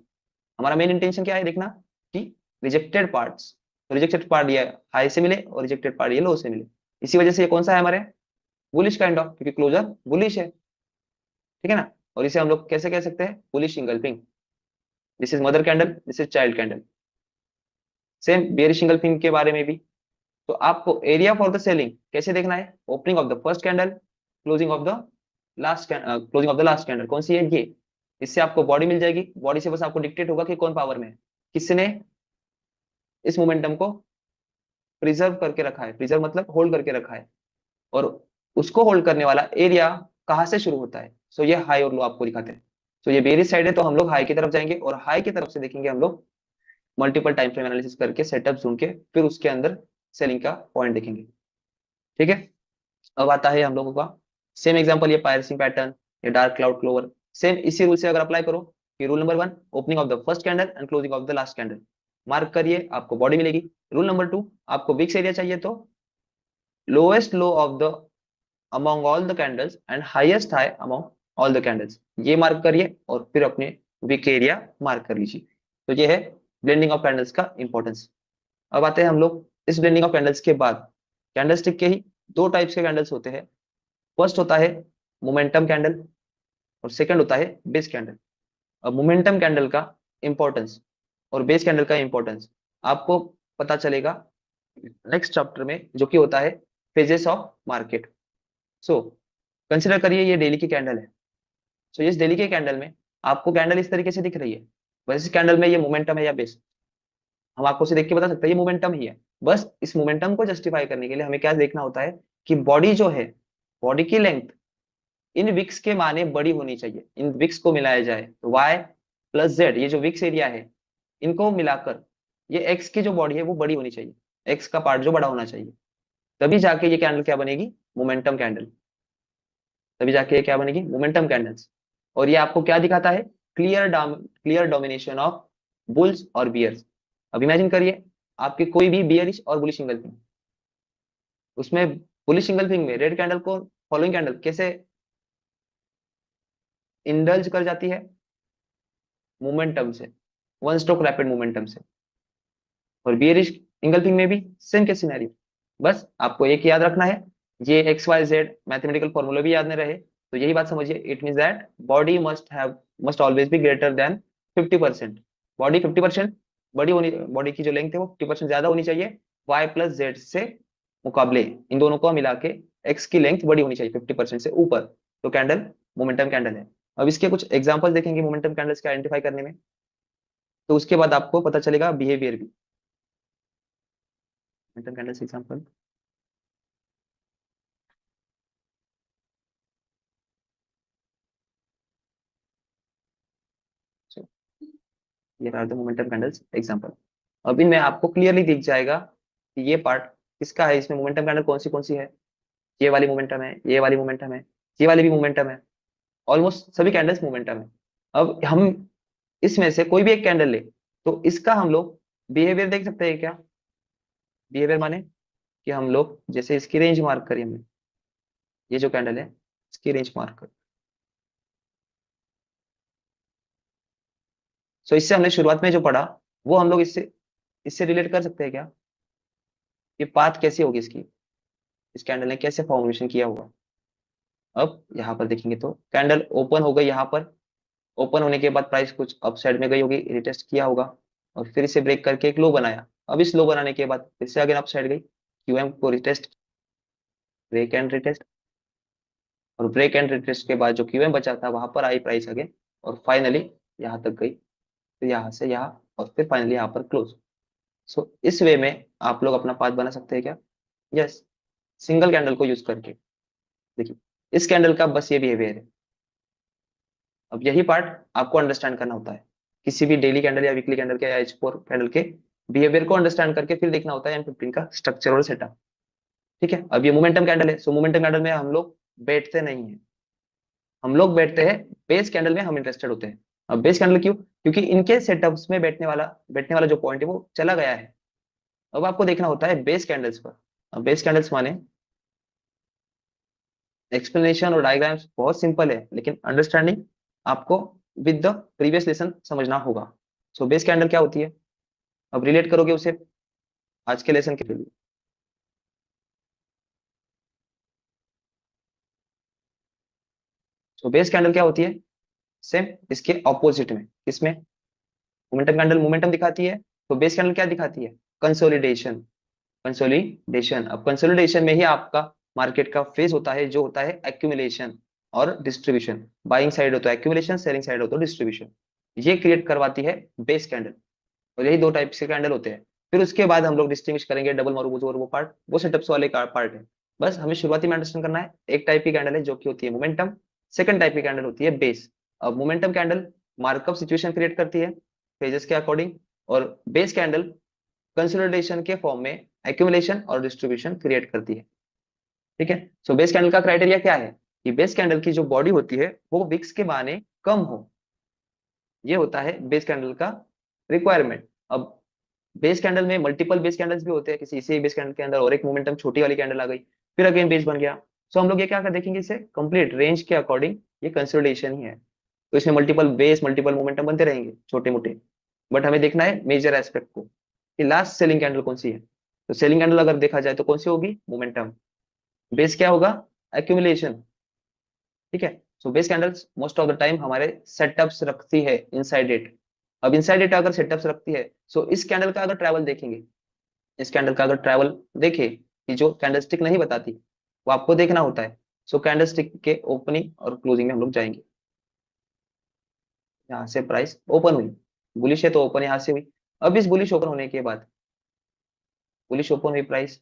हमारा मेन इंटेंशन क्या है देखना कि रिजेक्टेड पार्ट्स, तो रिजेक्टेड पार्ट ये हाई से मिले और रिजेक्टेड पार्ट ये लो से मिले। इसी वजह से ये कौन सा हैमर है? बुलिश काइंड ऑफ, क्योंकि क्लोजर बुलिश है, ठीक है ना। और इसे हम लोग कैसे कह सकते हैं? Bullish engulfing. This is mother candle, this is child candle. Same bearish engulfing के बारे में भी, तो आपको एरिया फॉर द सेलिंग कैसे देखना है? Opening of the first candle, closing of the last candle. कौन सी है? ये। इससे आपको बॉडी मिल जाएगी, बॉडी से बस आपको डिक्टेट होगा कि कौन पावर में है, किसने इस मोमेंटम को प्रिजर्व करके रखा है, प्रिजर्व मतलब होल्ड करके रखा है, और उसको होल्ड करने वाला एरिया कहाँ से शुरू होता है। सो ये हाई और लो आपको दिखाते हैं। तो ये बेरिश साइड है तो हम लोग हाई की तरफ जाएंगे, और हाई की तरफ से देखेंगे हम लोग मल्टीपल टाइम फ्रेम एनालिसिस करके सेटअप ढूंढ के फिर उसके अंदर सेलिंग का पॉइंट देखेंगे, ठीक है। अब आता है हम लोगों का सेम एग्जांपल, ये पायरसिंग पैटर्न, ये डार्क क्लाउड क्लोवर। सेम इसी रूल से अगर अप्लाई करो कि rule number 1, opening of the first candle and closing of the last candle, mark करिए, आपको बॉडी मिलेगी। रूल नंबर 2, आपको विक्स एरिया चाहिए तो lowest low of the among all the candles and highest high among all the candles, ये mark करिए और फिर अपने विक एरिया मार्क कर लीजिए। तो ये है ब्लेंडिंग ऑफ कैंडल्स का इंपॉर्टेंस। अब आते हैं हम लोग इस ब्लेंडिंग ऑफ कैंडल्स के बाद, कैंडलस्टिक के ही 2 टाइप्स के कैंडल्स होते हैं। फर्स्ट होता है मोमेंटम कैंडल और सेकंड होता है बेस कैंडल। अब मोमेंटम कैंडल का इंपॉर्टेंस और बेस कैंडल का इंपॉर्टेंस आपको पता चलेगा नेक्स्ट चैप्टर में, जो कि होता है phases of market. So consider करिए ये डेली की कैंडल है। सो इस डेली के कैंडल में आपको कैंडल इस तरीके से दिख रही है, बस इस कैंडल में ये मोमेंटम है या बेस, हम आपको उसे देख के बता सकते हैं ये मोमेंटम ही है। बस इस मोमेंटम को जस्टिफाई करने के लिए हमें क्या देखना होता है कि बॉडी जो है, बॉडी की लेंथ इन विक्स के माने बड़ी होनी चाहिए। इन विक्स को मिलाया जाए तो y प्लस जेड, ये जो विक्स एरिया है इनको मिलाकर ये x की जो बॉडी है वो बड़ी होनी चाहिए, x का पार्ट जो बड़ा होना चाहिए, तभी जाके ये कैंडल क्या बनेगी? Momentum candle. तभी जाके ये क्या बनेगी? Momentum candles. और ये आपको क्या दिखाता है? क्लियर डोमिनेशन ऑफ बुल्स और बियर्स। अब इमेजिन करिए आपकी कोई भी बियरिश और बुलिश इंगल्फिंग, उसमें बुलिश इंगल्फिंग में रेड कैंडल को फॉलोइंग कैंडल कैसे इंडल्ज कर जाती है? मोमेंटम से, वन स्ट्रोक रैपिड मोमेंटम से। और बियरिश इंगल्फिंग में भी सेम के सिनेरियो। बस आपको एक याद रखना है, ये X Y Z mathematical formula भी याद नहीं रहे तो यही बात समझिए, it mean that body must always be greater than 50%। Body 50% बड़ी होनी, बॉडी की जो लेंथ है वो 50% ज्यादा होनी चाहिए वाई प्लस जेड से मुकाबले। इन दोनों को मिला के एक्स की लेंथ बड़ी होनी चाहिए 50% से ऊपर, तो कैंडल मोमेंटम कैंडल है। अब इसके कुछ एग्जांपल्स देखेंगे मोमेंटम कैंडल्स के आइडेंटिफाई करने में, तो उसके बाद आपको पता चलेगा बिहेवियर भी। मोमेंटम कैंडल्स एग्जांपल, ये are the momentum candles example. अब इनमें आपको क्लियरली दिख जाएगा कि ये पार्ट किसका है, इसमें मोमेंटम कैंडल कौन सी है। ये वाली मोमेंटम है, ये वाली मोमेंटम है, ये वाली भी मोमेंटम है, ऑलमोस्ट सभी कैंडल्स मोमेंटम है। अब हम इसमें से कोई भी एक कैंडल ले तो इसका हम लोग बिहेवियर देख सकते हैं क्या? बिहेवियर माने कि हम लोग जैसे इसकी रेंज मार्क करें, हमने ये जो कैंडल है इसकी रेंज मार्क कर, सो इससे हमने शुरुआत में जो पढ़ा वो हम लोग इससे इससे रिलेट कर सकते हैं क्या? ये पाथ कैसी होगी इसकी? इस कैंडल ने कैसे फॉर्मेशन किया होगा। अब यहाँ पर देखेंगे तो कैंडल ओपन हो गई, यहाँ पर ओपन होने के बाद प्राइस कुछ अप साइड में गई होगी, रिटेस्ट किया होगा और फिर इसे ब्रेक करके एक लो बनाया। अब इस लो बनाने के बाद फिर से अगेन अप साइड गई, क्यूएम को रिटेस्ट, ब्रेक एंड रिटेस्ट, और ब्रेक एंड रिटेस्ट के बाद जो क्यूएम बचा था वहां पर आई प्राइस अगेन और फाइनली यहाँ तक गई, फिर यहाँ से यहाँ और फिर फाइनली यहाँ पर क्लोज। सो इस वे में आप लोग अपना पाथ बना सकते हैं क्या? यस, सिंगल कैंडल को यूज करके। देखिए इस कैंडल का बस ये बिहेवियर है। अब यही पार्ट आपको अंडरस्टैंड करना होता है, किसी भी डेली कैंडल या वीकली कैंडल के या H4 कैंडल के बिहेवियर को अंडरस्टैंड करके फिर देखना होता है M15 का स्ट्रक्चर और सेटअप। ठीक है, अब ये मोमेंटम कैंडल है, सो मोमेंटम कैंडल में हम लोग बैठते नहीं है, हम लोग बैठते हैं बेस कैंडल में, हम इंटरेस्टेड होते हैं। अब बेस कैंडल क्यों? क्योंकि इनके सेटअप्स में बैठने वाला जो पॉइंट है वो चला गया है। अब आपको देखना होता है बेस कैंडल्स पर। अब बेस कैंडल्स माने, एक्सप्लेनेशन और डायग्राम्स बहुत सिंपल है लेकिन अंडरस्टैंडिंग आपको विद द प्रीवियस लेसन समझना होगा। सो बेस कैंडल क्या होती है, अब रिलेट करोगे उसे आज के लेसन के लिए। सो बेस कैंडल क्या होती है, सेम इसके ऑपोजिट में, इसमें मोमेंटम कैंडल मोमेंटम दिखाती है, तो बेस कैंडल क्या दिखाती है, कंसोलिडेशन। कंसोलिडेशन, अब कंसोलिडेशन में ही आपका मार्केट का फेज होता है जो होता है एक्यूमुलेशन और डिस्ट्रीब्यूशन। बाइंग साइड हो तो एक्यूमुलेशन, सेलिंग साइड हो तो डिस्ट्रीब्यूशन, ये क्रिएट करवाती है बेस कैंडल। और यही दो टाइप के कैंडल होते हैं। फिर उसके बाद हम लोग डिस्टिंग्विश करेंगे डबल मारूबुजो और वो पार्ट, वो सेटअप्स वाले पार्ट है। बस हमें शुरुआती में अंडरस्टैंड करना है, एक टाइप की कैंडल है जो कि होती है मोमेंटम, सेकंड टाइप की कैंडल होती है बेस। अब momentum candle markup situation create करती है फेजेस के अकॉर्डिंग, और बेस कैंडल कंसोलिडेशन के फॉर्म में एक्यूमुलेशन और डिस्ट्रीब्यूशन क्रिएट करती है। ठीक है, सो बेस कैंडल का क्राइटेरिया क्या है कि बेस कैंडल की जो बॉडी होती है वो विक्स के बहाने कम हो, ये होता है बेस कैंडल का रिक्वायरमेंट। अब बेस कैंडल में मल्टीपल बेस कैंडल्स भी होते हैं, किसी इसी बेस कैंडल के अंदर और एक मोमेंटम छोटी वाली कैंडल आ गई, फिर अगेन बेस बन गया। सो हम लोग ये क्या कर देखेंगे, इसे कंप्लीट रेंज के अकॉर्डिंग ये कंसोलिडेशन ही है। तो इसमें मल्टीपल बेस मल्टीपल मोमेंटम बनते रहेंगे छोटे मोटे, बट हमें देखना है मेजर एस्पेक्ट को कि लास्ट सेलिंग कैंडल कौन सी है। तो सेलिंग कैंडल अगर देखा जाए तो कौन सी होगी, मोमेंटम। बेस क्या होगा, एक्यूमुलेशन। ठीक है, so base candles most of the time हमारे सेटअप्स रखती है इनसाइड इट। अब इनसाइड इट अगर सेटअप्स रखती है, सो इस कैंडल का अगर ट्रैवल देखेंगे, इस कैंडल का अगर ट्रैवल देखे कि जो कैंडलस्टिक नहीं बताती वो आपको देखना होता है। सो कैंडलस्टिक के ओपनिंग और क्लोजिंग में हम लोग जाएंगे। यहाँ से प्राइस ओपन हुई, बुलिश है तो ओपन यहाँ से हुई। अब इस बुलिश ओपन होने के बाद, बुलिश ओपन हुई प्राइस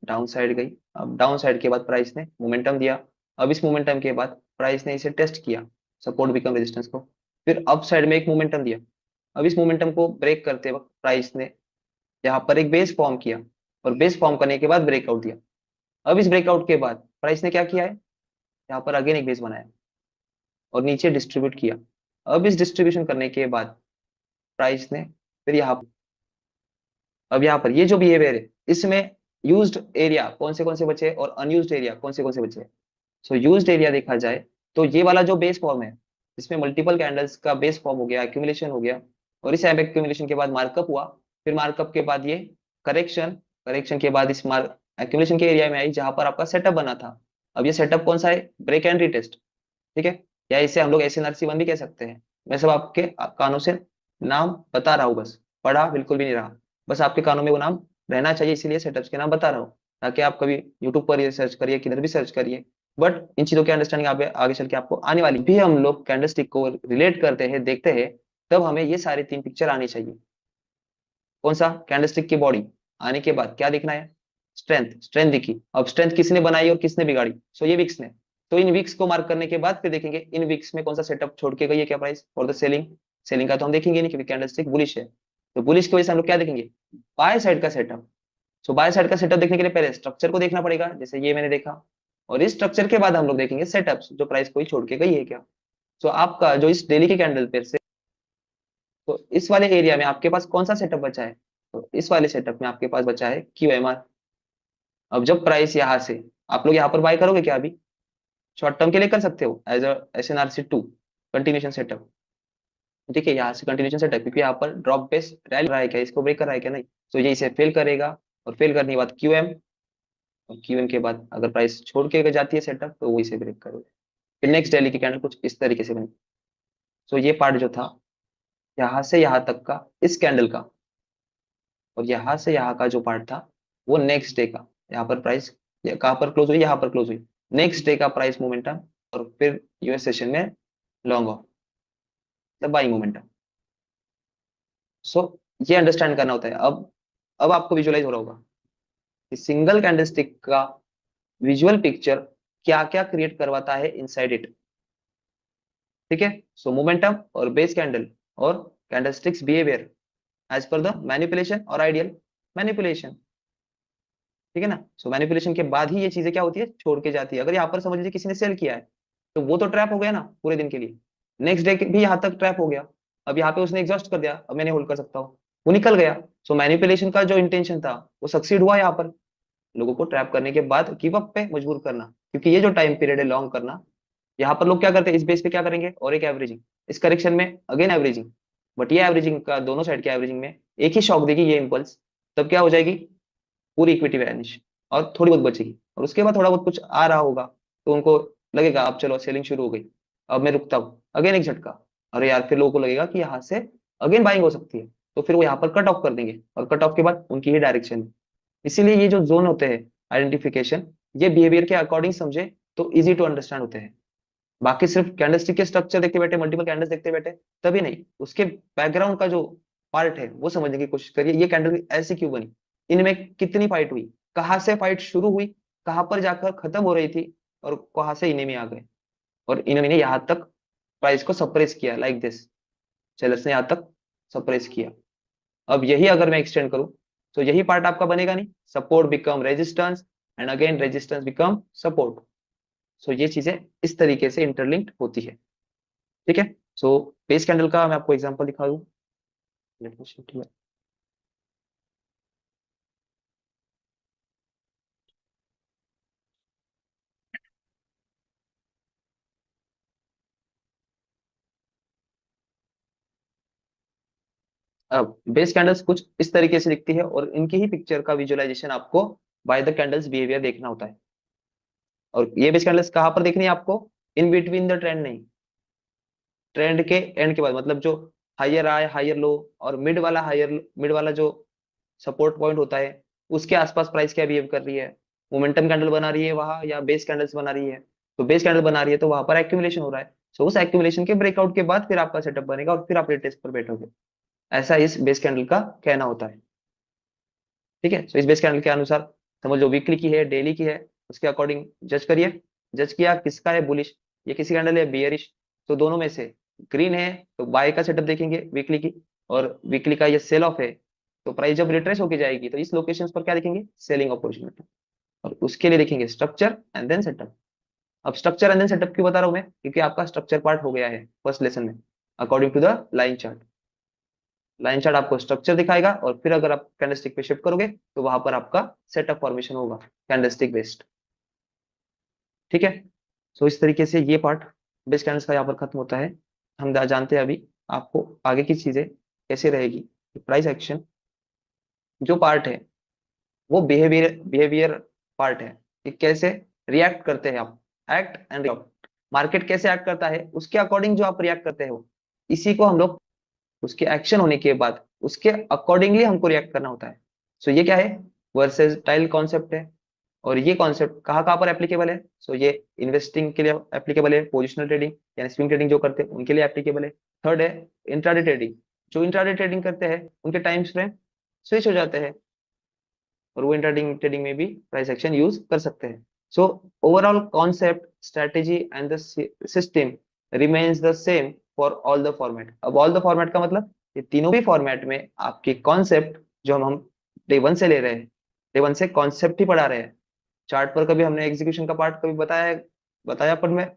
डाउन साइड गई। अब डाउन साइड के बाद प्राइस ने मोमेंटम दिया। अब इस मोमेंटम के बाद प्राइस ने इसे टेस्ट किया, सपोर्ट बिकम रेजिस्टेंस को, फिर अप साइड में एक मोमेंटम दिया। अब इस मोमेंटम को ब्रेक करते वक्त प्राइस ने यहाँ पर एक बेस फॉर्म किया और बेस फॉर्म करने के बाद ब्रेकआउट दिया। अब इस ब्रेकआउट के बाद प्राइस ने क्या किया है, यहाँ पर अगेन एक बेस बनाया और नीचे डिस्ट्रीब्यूट किया। अब इस डिस्ट्रीब्यूशन करने के बाद प्राइस ने फिर यहाँ, अब यहाँ पर ये जो बिहेवियर है इसमें यूज्ड एरिया कौन से बचे और अनयूज्ड एरिया कौन से बचे। सो यूज्ड एरिया देखा जाए तो ये वाला जो बेस फॉर्म है, इसमें मल्टीपल कैंडल्स का बेस फॉर्म हो गया, एक्यूमुलेशन हो गया, और इस एक्यूमुलेशन के बाद मार्कअप हुआ, फिर मार्कअप के बाद ये करेक्शन, करेक्शन के बाद इस मार्क एक्यूमुलेशन के एरिया में आई जहां पर आपका सेटअप बना था। अब ये सेटअप कौन सा है, ब्रेक एंड रीटेस्ट। ठीक है, या इसे हम लोग SNRC1 भी कह सकते हैं। मैं सब आपके कानों से नाम बता रहा हूँ, बस पढ़ा बिल्कुल भी नहीं रहा, बस आपके कानों में वो नाम रहना चाहिए, इसीलिए सेटअप्स के नाम बता रहा हूँ, ताकि आप कभी यूट्यूब पर सर्च करिए, किधर भी सर्च करिए, बट इन चीजों की अंडरस्टैंडिंग आगे चल के आपको आने वाली। भी हम लोग कैंडलस्टिक को रिलेट करते हैं, देखते हैं, तब हमें ये सारी तीन पिक्चर आनी चाहिए। कौन सा, कैंडलस्टिक की बॉडी आने के बाद क्या दिखना है, स्ट्रेंथ। स्ट्रेंथ दिखी, अब स्ट्रेंथ किसने बनाई और किसने बिगाड़ी, सो ये विक्स ने। तो इन विक्स को मार्क करने के बाद फिर देखेंगे इन विक्स में कौन सा सेटअप छोड़ के गई है क्या price for the selling. Selling का तो हम देखेंगे नहीं क्योंकि कैंडलस्टिक बुलिश है, तो बुलिश की वजह से हम लोग क्या देखेंगे, बाय साइड का सेटअप। सो बाय साइड का सेटअप देखने के लिए पहले स्ट्रक्चर को देखना पड़ेगा, जैसे ये मैंने देखा, और इस स्ट्रक्चर के बाद हम लोग देखेंगे सेटअप्स, जो प्राइस कोई छोड़ के गई है क्या। सो आपका जो इस डेली के कैंडल पे से, तो इस वाले एरिया में आपके पास कौन सा सेटअप बचा है, तो इस वाले सेटअप में आपके पास बचा है QMR। अब जब प्राइस यहाँ से, आप लोग यहाँ पर बाय करोगे क्या, अभी शॉर्ट टर्म के लिए कर सकते हो एज SNRC2 कंटिन्यूशन सेटअप। ठीक है, यहाँ से कंटिन्यूशन सेटअप, क्योंकि यहाँ पर ड्रॉप बेस रैली रहा है क्या, इसको ब्रेक कर रहा है क्या, नहीं, तो ये इसे फेल करेगा, और फेल करने के बाद QM, और क्यू के बाद अगर प्राइस छोड़ के जाती है सेटअप तो वो इसे ब्रेक करोगे। फिर नेक्स्ट डेली की कैंडल कुछ इस तरीके से बनी। सो ये पार्ट जो था यहाँ से यहाँ तक का इस कैंडल का, और यहाँ से यहाँ का जो पार्ट था वो नेक्स्ट डे का, यहाँ पर प्राइस कहाँ पर क्लोज हुई, यहाँ पर क्लोज हुई, नेक्स्ट डे का प्राइस मोमेंटम, और फिर यूएस सेशन में long of the buying momentum. So ये अंडरस्टैंड करना होता है। अब आपको विजुअलाइज हो रहा होगा कि सिंगल कैंडलस्टिक का विजुअल पिक्चर क्या क्या क्रिएट करवाता है इनसाइड इट। ठीक है, सो मोमेंटम और बेस कैंडल और candlesticks behaviour as per the manipulation और आइडियल मैनिपुलेशन। ठीक है ना, सो मैनिपुलेशन के बाद ही ये चीजें क्या होती है, छोड़ के जाती है। अगर यहाँ पर समझ लीजिए किसी ने सेल किया है तो वो तो ट्रैप हो गया ना पूरे दिन के लिए, नेक्स्ट डे भी यहाँ तक ट्रैप हो गया, अब यहाँ पे उसने एग्जॉस्ट कर दिया, अब मैंने होल्ड कर सकता हूँ, वो निकल गया। सो मैनिपुलेशन का जो इंटेंशन था वो सक्सीड हुआ यहाँ पर, लोगों को ट्रैप करने के बाद गिव अप पे मजबूर करना। क्योंकि ये जो टाइम पीरियड है लॉन्ग करना, यहाँ पर लोग क्या करते हैं, इस बेस पे क्या करेंगे, और एक एवरेजिंग, इस करेक्शन में अगेन एवरेजिंग, बट ये एवरेजिंग का दोनों साइड के एवरेजिंग में एक ही शॉक देगी ये इंपल्स, तब क्या हो जाएगी, पूरी इक्विटी वैनिश और थोड़ी बहुत बचेगी। और उसके बाद थोड़ा बहुत कुछ आ रहा होगा तो उनको लगेगा अब चलो सेलिंग शुरू हो गई, अब मैं रुकता हूँ, अगेन एक झटका, अरे यार, फिर लोगों को लगेगा कि यहाँ से अगेन बाइंग हो सकती है, तो फिर वो यहाँ पर कट ऑफ कर देंगे, और कट ऑफ के बाद उनकी ही डायरेक्शन है। इसीलिए ये जो जोन होते हैं आइडेंटिफिकेशन, ये बिहेवियर के अकॉर्डिंग समझे तो इजी टू अंडरस्टैंड होते हैं। बाकी सिर्फ कैंडलस्टिक के स्ट्रक्चर देखते बैठे, मल्टीपल कैंडल्स देखते बैठे, तभी नहीं, उसके बैकग्राउंड का जो पार्ट है वो समझने की कोशिश करिए। ये कैंडल ऐसे क्यों बनी, इनमें कितनी फाइट हुई, कहाँ से फाइट शुरू हुई, कहाँ पर जाकर खत्म हो रही थी, और कहाँ से इन्हें में आ गए, और इन्होंने ने यहाँ तक प्राइस को सप्रेस किया, लाइक दिस, सेलर्स ने यहाँ तक सप्रेस किया। अब यही अगर मैं एक्सटेंड करूं तो यही पार्ट आपका बनेगा नहीं, support become resistance and again resistance become support. So ये चीजें इस तरीके से इंटरलिंक्ड होती है। ठीक है, सो बेस कैंडल का मैं आपको एग्जांपल दिखा दूं। Let me show it here. अब बेस कैंडल्स कुछ इस तरीके से दिखती है, और इनकी ही पिक्चर का विजुअलाइजेशन आपको बाय द कैंडल्स बिहेवियर देखना होता है। और ये बेस कैंडल्स कहाँ पर देखनी है आपको, इन बिटवीन द ट्रेंड नहीं, ट्रेंड के एंड के बाद, मतलब जो हायर आए हायर लो और मिड वाला हायर, मिड वाला जो सपोर्ट पॉइंट होता है उसके आसपास प्राइस क्या बिहेव कर रही है, मोमेंटम कैंडल बना रही है वहां या बेस कैंडल्स बना रही है। तो बेस कैंडल बना रही है तो वहां पर एक्यूमुलेशन हो रहा है, सो उस एक्यूमुलेशन के ब्रेकआउट के बाद फिर आपका सेटअप बनेगा और फिर आप रिटेस्ट पर बैठोगे। ऐसा इस बेस कैंडल का कहना होता है। ठीक है, सो इस बेस कैंडल के अनुसार समझ लो वीकली की है डेली की है, उसके अकॉर्डिंग जज करिए। जज किया किसका है बुलिश, ये किसी कैंडल है बियरिश, तो दोनों में से ग्रीन है तो बाय का सेटअप देखेंगे वीकली की, और वीकली का ये सेल ऑफ है तो प्राइस जब रिट्रेस होके जाएगी तो इस लोकेशन पर क्या देखेंगे, सेलिंग अपॉर्चुनिटी, और उसके लिए देखेंगे स्ट्रक्चर एंड देन सेटअप। अब स्ट्रक्चर एंड देन सेटअप क्यों बता रहा हूं मैं, क्योंकि आपका स्ट्रक्चर पार्ट हो गया है फर्स्ट लेसन में according to the line chart. Line chart आपको स्ट्रक्चर दिखाएगा, और फिर अगर आप कैंडलस्टिक पे शिफ्ट करोगे तो वहां पर आपका सेटअप फॉर्मेशन होगा कैंडलस्टिक बेस्ड। ठीक है, सो इस तरीके से ये पार्ट बेस कैंडल्स का यहाँ पर खत्म होता है। हम जानते हैं अभी आपको आगे की चीजें कैसे रहेगी। प्राइस एक्शन जो पार्ट है वो बिहेवियर बिहेवियर पार्ट है, कि कैसे रिएक्ट करते हैं आप, एक्ट एंड रिएक्ट, मार्केट कैसे एक्ट करता है उसके अकॉर्डिंग जो आप रिएक्ट करते हो, इसी को हम लोग उसके एक्शन होने के बाद उसके अकॉर्डिंगली हमको रिएक्ट करना होता है। सो ये क्या है, वर्सेटाइल कॉन्सेप्ट है, और ये कॉन्सेप्ट कहाँ कहाँ पर एप्लीकेबल है, सो ये इन्वेस्टिंग के लिए एप्लीकेबल है, पोजिशनल ट्रेडिंग यानी स्विंग ट्रेडिंग जो करते हैं उनके लिए एप्लीकेबल है। थर्ड है इंट्राडे ट्रेडिंग, जो इंट्राडे ट्रेडिंग करते हैं उनके टाइम फ्रेम स्विच हो जाते हैं, और वो इंट्राडे ट्रेडिंग में भी प्राइस एक्शन यूज कर सकते हैं। So overall concept strategy and the system remains the same for all the format. अब ऑल द फॉर्मेट का मतलब ये तीनों भी फॉर्मेट में आपके कॉन्सेप्ट जो हम डे वन से ले रहे हैं, डे वन से कॉन्सेप्ट ही पढ़ा रहे हैं। चार्ट पर कभी हमने एग्जीक्यूशन का पार्ट कभी बताया पर मैं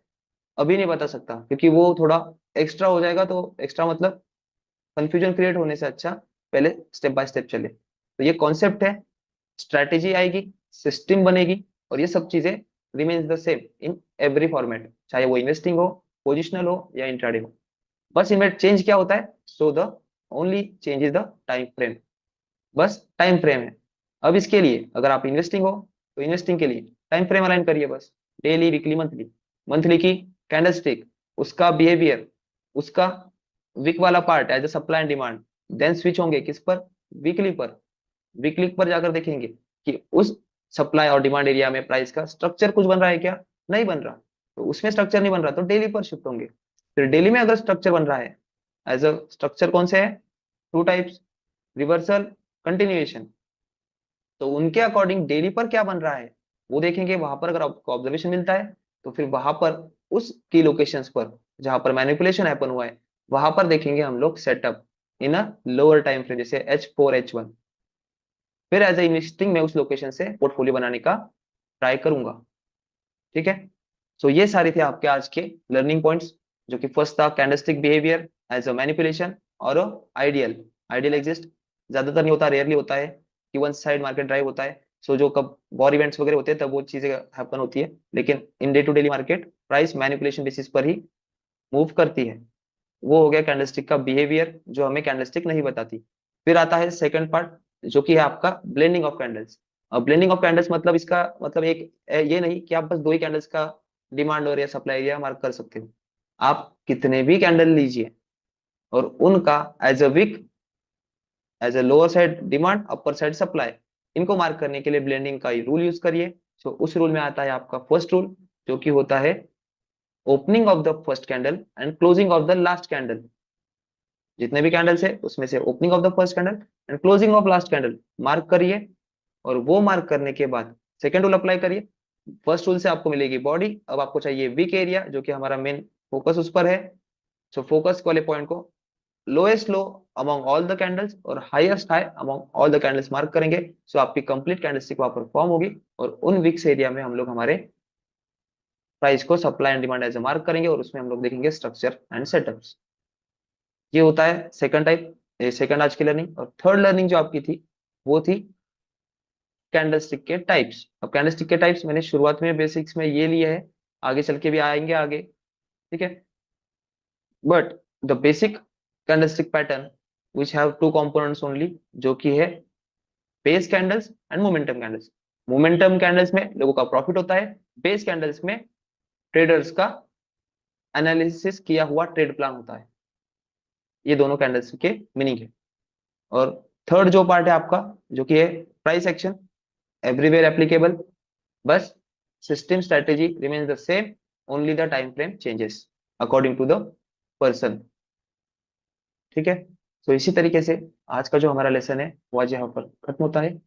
अभी नहीं बता सकता, क्योंकि वो थोड़ा एक्स्ट्रा हो जाएगा, तो एक्स्ट्रा मतलब कंफ्यूजन क्रिएट होने से अच्छा पहले स्टेप बाय स्टेप चले। तो ये कॉन्सेप्ट है, स्ट्रैटेजी आएगी, सिस्टम बनेगी, और ये सब चीजें remains the same in every format, चाहे वो इन्वेस्टिंग हो, पोजिशनल हो या इंट्राडे हो। बस इनमें चेंज क्या होता है, so the only change is the time frame, बस टाइम फ्रेम है। अब इसके लिए अगर आप इन्वेस्टिंग हो तो इन्वेस्टिंग के लिए टाइम फ्रेम अलाइन करिए बस, डेली, वीकली, मंथली। मंथली की कैंडलस्टिक, उसका बिहेवियर, उसका वीक वाला part as a supply and demand, then switch होंगे किस पर, वीकली पर। वीकली पर जाकर देखेंगे कि उस सप्लाई और डिमांड एरिया में प्राइस का स्ट्रक्चर कुछ बन रहा है क्या, नहीं बन रहा। तो उसमें स्ट्रक्चर नहीं बन रहा तो डेली पर शिफ्ट होंगे। फिर डेली में अगर स्ट्रक्चर बन रहा है, एज अ स्ट्रक्चर कौन से है, टू टाइप्स, रिवर्सल, कंटिन्यूएशन। तो उनके अकॉर्डिंग डेली पर क्या बन रहा है वो देखेंगे। वहां पर अगर आपको ऑब्जर्वेशन मिलता है तो फिर वहां पर उस की लोकेशंस पर जहां पर मैनिपुलेशन हैपन हुआ है वहां पर देखेंगे हम लोग setup in a lower time frame, जैसे H4 H1। फिर एज ए इन्वेस्टिंग में उस लोकेशन से पोर्टफोलियो बनाने का ट्राई करूंगा। ठीक है। सो ये सारे थे आपके आज के लर्निंग पॉइंट्स, जो कि फर्स्ट था candlestick behaviour as a manipulation और आइडियल। आइडियल एग्जिस्ट ज्यादातर नहीं होता, रेयरली होता है कि वन साइड मार्केट ड्राइव होता है। सो जो कब वॉर इवेंट्स वगैरह होते हैं तब वो चीजें हैपन होती है, लेकिन in day to daily market price manipulation basis पर ही मूव करती है। वो हो गया कैंडलस्टिक का बिहेवियर जो हमें कैंडलस्टिक नहीं बताती। फिर आता है सेकंड पार्ट जो कि है आपका ब्लेंडिंग ऑफ कैंडल्स। अब ब्लेंडिंग ऑफ कैंडल्स मतलब इसका मतलब एक ये नहीं कि आप बस दो ही कैंडल्स का डिमांड और या सप्लाई एरिया मार्क कर सकते हो। आप कितने भी कैंडल लीजिए और उनका as a wick, as a lower side demand, upper side supply, इनको मार्क करने के लिए ब्लेंडिंग का रूल यूज करिए। सो उस रूल में आता है आपका फर्स्ट रूल जो कि होता है opening of the first candle and closing of the last candle. जितने भी कैंडल्स है उसमें से opening of the first candle and closing of last candle mark करिए। और वो मार्क करने के बाद सेकंड रूल अप्लाई करिए। फर्स्ट रूल से आपको मिलेगी बॉडी, अब आपको चाहिए वीक एरिया जो कि हमारा मेन फोकस उस पर है। सो फोकस वाले पॉइंट को lowest low among all the candles और highest high among all the candles mark करेंगे। सो आपकी कंप्लीट कैंडलस्टिक वहां पर फॉर्म होगी और उन वीक्स एरिया में हम लोग हमारे प्राइस को supply and demand as a mark करेंगे और उसमें हम लोग देखेंगे स्ट्रक्चर एंड सेटअप्स। ये होता है सेकंड टाइप, सेकंड आज की लर्निंग। और थर्ड लर्निंग जो आपकी थी वो थी कैंडलस्टिक के टाइप्स। अब कैंडलस्टिक के टाइप्स मैंने शुरुआत में बेसिक्स में ये लिया है, आगे चल के भी आएंगे आगे। ठीक है। But the basic candlestick pattern which have two components only, जो कि है base candles and momentum candles. Momentum candles में लोगों का प्रॉफिट होता है, बेस कैंडल्स में ट्रेडर्स का एनालिसिस किया हुआ ट्रेड प्लान होता है। ये दोनों कैंडल्स के मीनिंग है। और थर्ड जो पार्ट है आपका जो कि है प्राइस एक्शन, एवरीवेयर एप्लीकेबल, बस system strategy remains the same, only the time frame changes according to the person. ठीक है। तो इसी तरीके से आज का जो हमारा लेसन है वो आज यहाँ पर खत्म होता है।